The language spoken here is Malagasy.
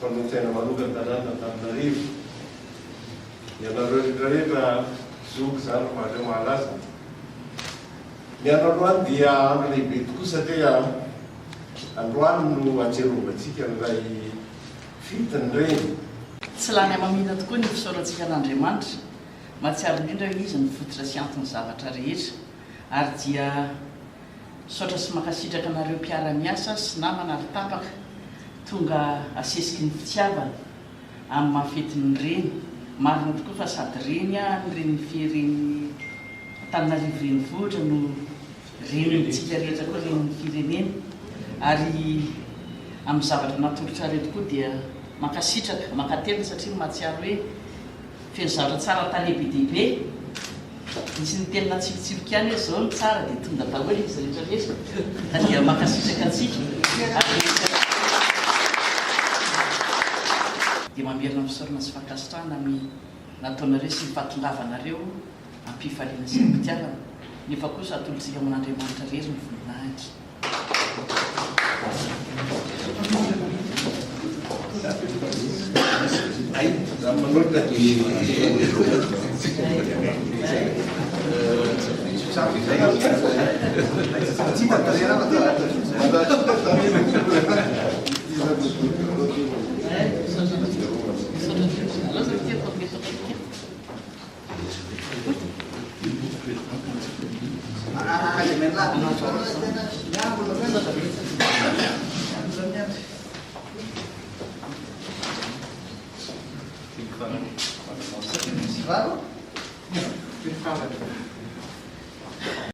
fanolotsaina manokana tanàna Antananarivo. Ianareo rehetrarehetra zoky zany mahaleo mahalaza. Ny androany dia andro lehibe tokoa satria androany no ajerovantsika n'ilay fitiny reny. Tsy lany amamina tokoa ny fisaorantsika an'Andriamanitra. Mahatsiaro indrindra izy ny fototra sy antony zavatra rehetra. Ary dia saotra sy makasitraka anareo mpiara-miasa sy namana ary tapaka tonga asesiky ny fitiavana amin'ny mahafetiny reny. Marina tokoa fa sady reny ny reny firen'ny Antananarivo renivohitra no renyntsika rehetra koa ren'ny firenena. Ary amin'ny zavatra natolotra re tokoa dia makasitraka, makatelina satria mahatsiaro hoe feno zavatra tsara talehibe dehibe. Misy ny tena natsilotsiloka ihany hoe zao ny tsara dia tonga daholo izy rehetrarehetra. Dia makasitraka antsika. Dia mamerina fisaorana sy fankasitrahana amin'ny nataonareo sy nyfatongavana ampifaliana sy ampitiavana. Nefa kosa atolotsika amin'Andriamanitra rery ny voninahitra. Claro?